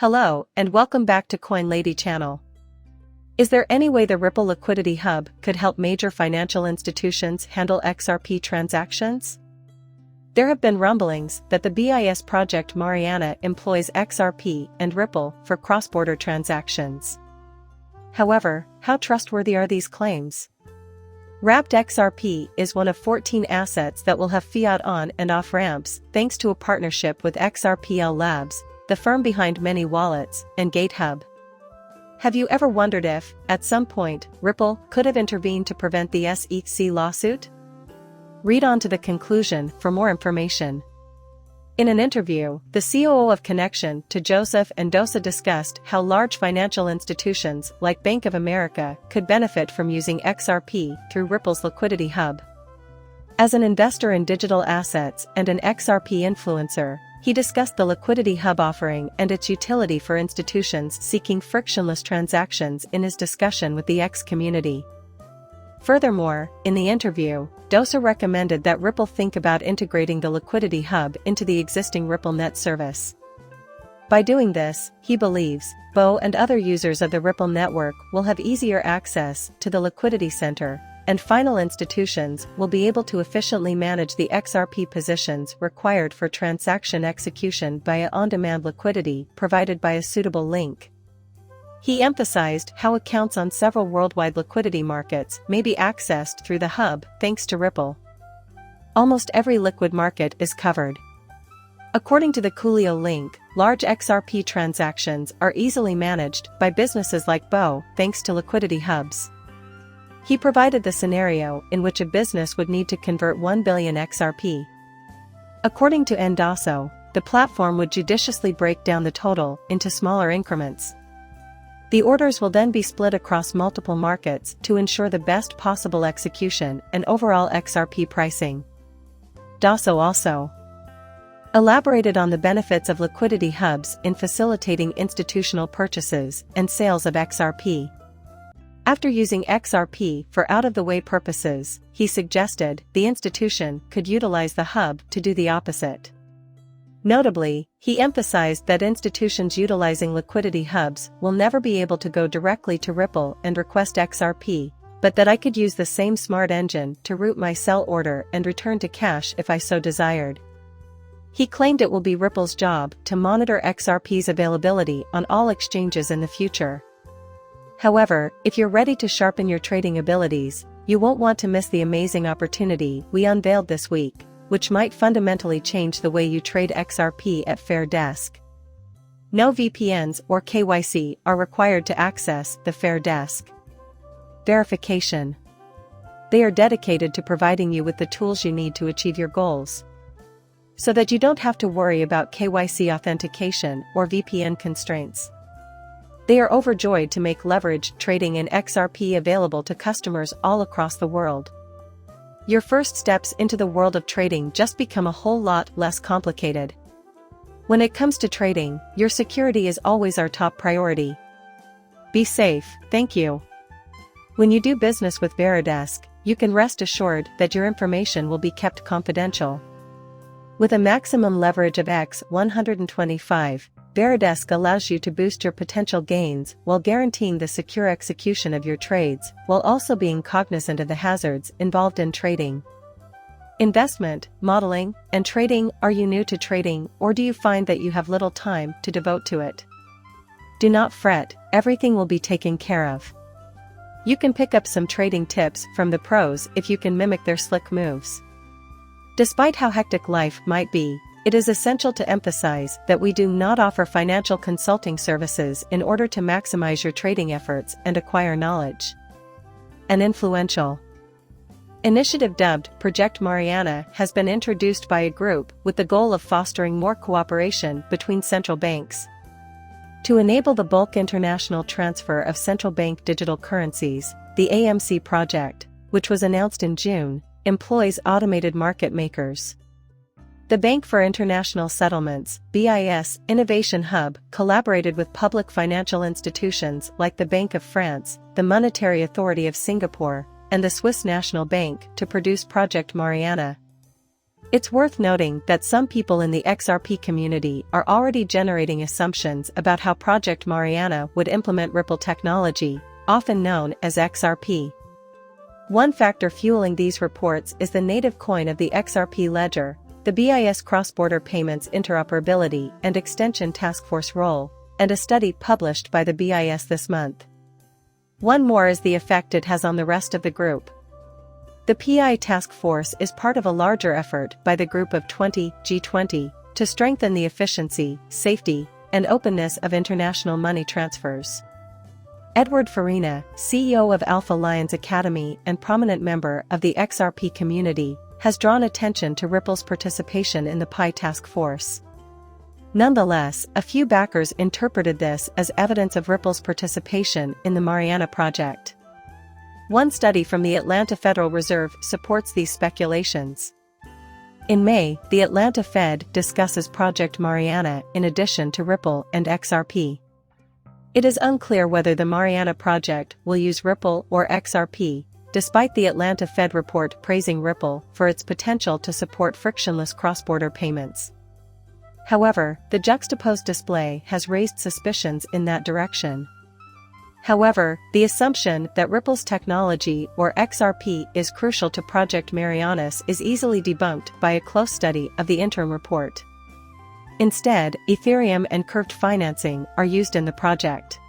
Hello, and welcome back to Coin Lady channel. Is there any way the Ripple Liquidity Hub could help major financial institutions handle XRP transactions? There have been rumblings that the BIS Project Mariana employs XRP and Ripple for cross-border transactions. However, how trustworthy are these claims? Wrapped XRP is one of 14 assets that will have fiat on and off ramps thanks to a partnership with XRPL Labs, the firm behind many wallets, and GateHub. Have you ever wondered if, at some point, Ripple could have intervened to prevent the SEC lawsuit? Read on to the conclusion for more information. In an interview, the COO of Connection to Joseph and Dosa discussed how large financial institutions like Bank of America could benefit from using XRP through Ripple's Liquidity Hub. As an investor in digital assets and an XRP influencer, he discussed the Liquidity Hub offering and its utility for institutions seeking frictionless transactions in his discussion with the X community. Furthermore, in the interview, Dosa recommended that Ripple think about integrating the Liquidity Hub into the existing RippleNet service. By doing this, he believes, Bo and other users of the Ripple network will have easier access to the Liquidity Center, and final institutions will be able to efficiently manage the XRP positions required for transaction execution via on-demand liquidity provided by a suitable link. He emphasized how accounts on several worldwide liquidity markets may be accessed through the hub thanks to Ripple. Almost every liquid market is covered. According to the Coolio link, large XRP transactions are easily managed by businesses like Bo thanks to liquidity hubs. He provided the scenario in which a business would need to convert 1 billion XRP. According to Endoso, the platform would judiciously break down the total into smaller increments. The orders will then be split across multiple markets to ensure the best possible execution and overall XRP pricing. Doso also elaborated on the benefits of liquidity hubs in facilitating institutional purchases and sales of XRP. After using XRP for out-of-the-way purposes, he suggested the institution could utilize the hub to do the opposite. Notably, he emphasized that institutions utilizing liquidity hubs will never be able to go directly to Ripple and request XRP, but that I could use the same smart engine to route my sell order and return to cash if I so desired. He claimed it will be Ripple's job to monitor XRP's availability on all exchanges in the future. However, if you're ready to sharpen your trading abilities, you won't want to miss the amazing opportunity we unveiled this week, which might fundamentally change the way you trade XRP at Fair Desk. No VPNs or KYC are required to access the Fair Desk. Verification. They are dedicated to providing you with the tools you need to achieve your goals, so that you don't have to worry about KYC authentication or VPN constraints. They are overjoyed to make leverage trading in XRP available to customers all across the world. Your first steps into the world of trading just become a whole lot less complicated. When it comes to trading, your security is always our top priority. Be safe, thank you. When you do business with Veridesk, you can rest assured that your information will be kept confidential. With a maximum leverage of X125, Veridesk allows you to boost your potential gains while guaranteeing the secure execution of your trades, while also being cognizant of the hazards involved in trading. Investment, modeling, and trading. Are you new to trading, or do you find that you have little time to devote to it? Do not fret, everything will be taken care of. You can pick up some trading tips from the pros if you can mimic their slick moves. Despite how hectic life might be, it is essential to emphasize that we do not offer financial consulting services in order to maximize your trading efforts and acquire knowledge. An influential initiative dubbed Project Mariana has been introduced by a group with the goal of fostering more cooperation between central banks. To enable the bulk international transfer of central bank digital currencies, the AMC project, which was announced in June, employs automated market makers. The Bank for International Settlements, BIS, Innovation Hub collaborated with public financial institutions like the Bank of France, the Monetary Authority of Singapore, and the Swiss National Bank to produce Project Mariana. It's worth noting that some people in the XRP community are already generating assumptions about how Project Mariana would implement Ripple technology, often known as XRP. One factor fueling these reports is the native coin of the XRP ledger, the BIS Cross-Border Payments Interoperability and Extension Task Force role, and a study published by the BIS this month. One more is the effect it has on the rest of the group. The PI task force is part of a larger effort by the Group of 20, G20, to strengthen the efficiency, safety, and openness of international money transfers. Edward Farina, CEO of Alpha Lions Academy and prominent member of the XRP community, has drawn attention to Ripple's participation in the PI task force. Nonetheless, a few backers interpreted this as evidence of Ripple's participation in the Mariana project. One study from the Atlanta Federal Reserve supports these speculations. In May, the Atlanta Fed discusses Project Mariana in addition to Ripple and XRP. It is unclear whether the Mariana project will use Ripple or XRP, despite the Atlanta Fed report praising Ripple for its potential to support frictionless cross-border payments. However, the juxtaposed display has raised suspicions in that direction. However, the assumption that Ripple's technology or XRP is crucial to Project Mariana is easily debunked by a close study of the interim report. Instead, Ethereum and curved financing are used in the project.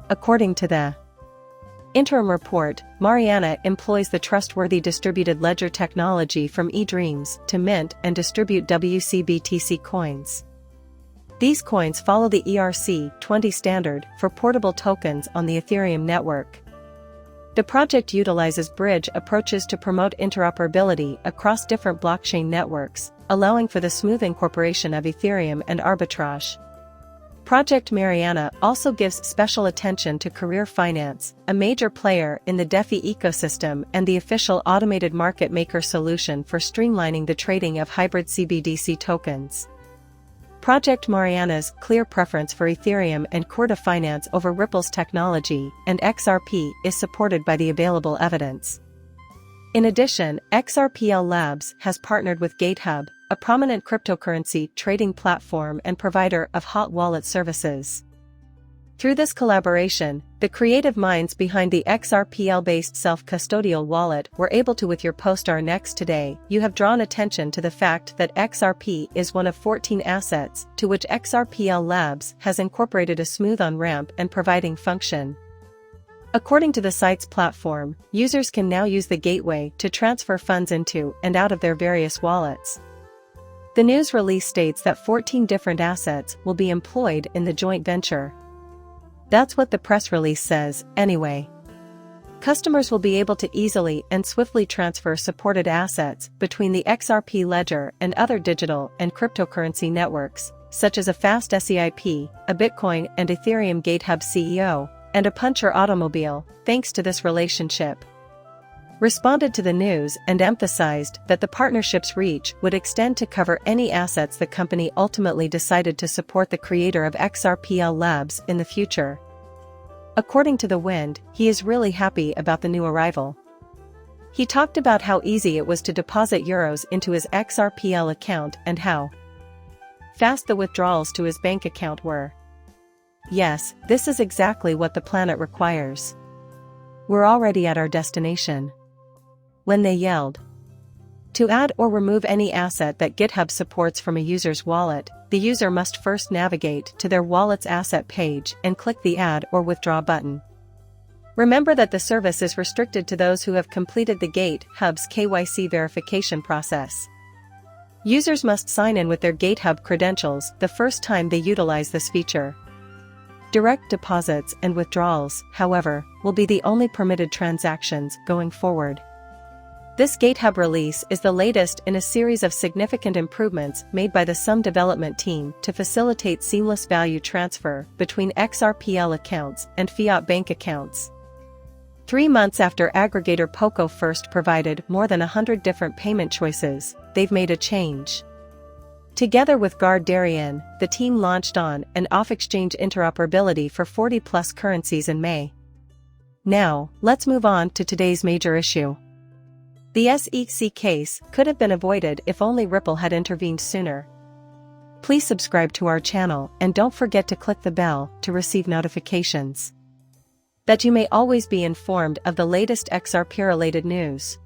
According to the interim report, Mariana employs the trustworthy distributed ledger technology from eDreams to mint and distribute WCBTC coins. These coins follow the ERC-20 standard for portable tokens on the Ethereum network. The project utilizes bridge approaches to promote interoperability across different blockchain networks, allowing for the smooth incorporation of Ethereum and arbitrage. Project Mariana also gives special attention to Career Finance, a major player in the DeFi ecosystem and the official automated market maker solution for streamlining the trading of hybrid CBDC tokens. Project Mariana's clear preference for Ethereum and Career Finance over Ripple's technology and XRP is supported by the available evidence. In addition, XRPL Labs has partnered with GateHub, a prominent cryptocurrency trading platform and provider of hot wallet services. Through this collaboration, the creative minds behind the XRPL-based self-custodial wallet were able to. With your post next today, you have drawn attention to the fact that XRP is one of 14 assets to which XRPL Labs has incorporated a smooth on-ramp and providing function. According to the site's platform, users can now use the gateway to transfer funds into and out of their various wallets. The news release states that 14 different assets will be employed in the joint venture. That's what the press release says, anyway. Customers will be able to easily and swiftly transfer supported assets between the XRP ledger and other digital and cryptocurrency networks, such as a fast SEIP, a Bitcoin and Ethereum GateHub CEO, and a Puncher automobile, thanks to this relationship. Responded to the news and emphasized that the partnership's reach would extend to cover any assets the company ultimately decided to support the creator of XRPL Labs in the future. According to The Wind, he is really happy about the new arrival. He talked about how easy it was to deposit euros into his XRPL account and how fast the withdrawals to his bank account were. Yes, this is exactly what the planet requires. We're already at our destination. When they yelled to add or remove any asset that GitHub supports from a user's wallet, the user must first navigate to their wallet's asset page and click the Add or Withdraw button. Remember that the service is restricted to those who have completed the GateHub's KYC verification process. Users must sign in with their GateHub credentials the first time they utilize this feature. Direct deposits and withdrawals, however, will be the only permitted transactions going forward. This GateHub release is the latest in a series of significant improvements made by the Sum development team to facilitate seamless value transfer between XRPL accounts and fiat bank accounts. 3 months after aggregator Poco first provided more than 100 different payment choices, they've made a change. Together with Gard Darien, the team launched on and off-exchange interoperability for 40-plus currencies in May. Now, let's move on to today's major issue. The SEC case could have been avoided if only Ripple had intervened sooner. Please subscribe to our channel and don't forget to click the bell to receive notifications, that you may always be informed of the latest XRP-related news.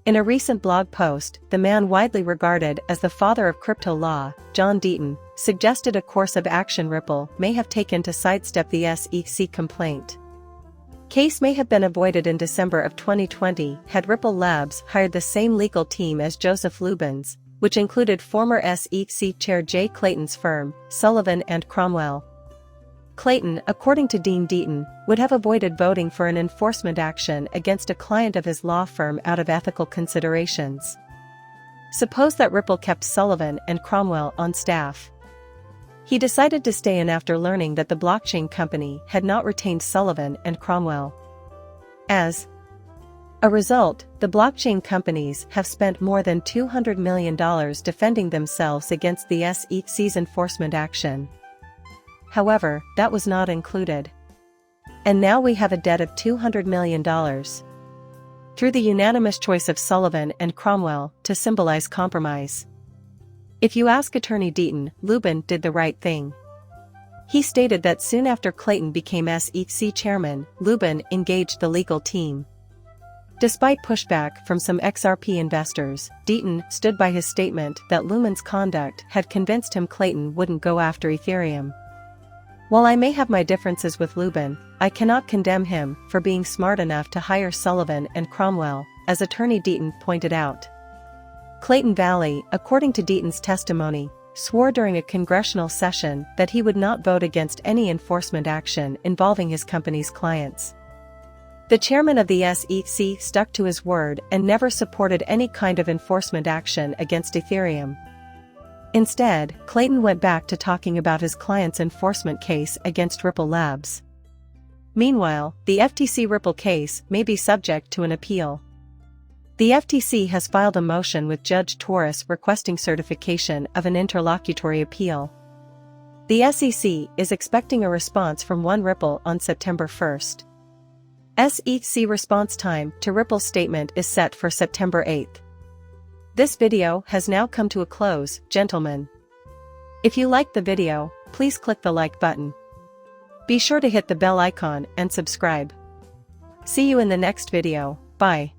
In a recent blog post, the man widely regarded as the father of crypto law, John Deaton, suggested a course of action Ripple may have taken to sidestep the SEC complaint. Case may have been avoided in December of 2020 had Ripple Labs hired the same legal team as Joseph Lubin's, which included former SEC Chair Jay Clayton's firm, Sullivan & Cromwell. Clayton, according to Dean Deaton, would have avoided voting for an enforcement action against a client of his law firm out of ethical considerations. Suppose that Ripple kept Sullivan & Cromwell on staff. He decided to stay in after learning that the blockchain company had not retained Sullivan & Cromwell. As a result, the blockchain companies have spent more than $200 million defending themselves against the SEC's enforcement action. However, that was not included. And now we have a debt of $200 million. Through the unanimous choice of Sullivan & Cromwell to symbolize compromise. If you ask Attorney Deaton, Lubin did the right thing. He stated that soon after Clayton became SEC chairman, Lubin engaged the legal team. Despite pushback from some XRP investors, Deaton stood by his statement that Lubin's conduct had convinced him Clayton wouldn't go after Ethereum. While I may have my differences with Lubin, I cannot condemn him for being smart enough to hire Sullivan & Cromwell, as Attorney Deaton pointed out. Clayton Valley, according to Deaton's testimony, swore during a congressional session that he would not vote against any enforcement action involving his company's clients. The chairman of the SEC stuck to his word and never supported any kind of enforcement action against Ethereum. Instead, Clayton went back to talking about his client's enforcement case against Ripple Labs. Meanwhile, the FTC Ripple case may be subject to an appeal. The FTC has filed a motion with Judge Torres requesting certification of an interlocutory appeal. The SEC is expecting a response from One Ripple on September 1st. SEC response time to Ripple's statement is set for September 8th. This video has now come to a close, gentlemen. If you liked the video, please click the like button. Be sure to hit the bell icon and subscribe. See you in the next video. Bye.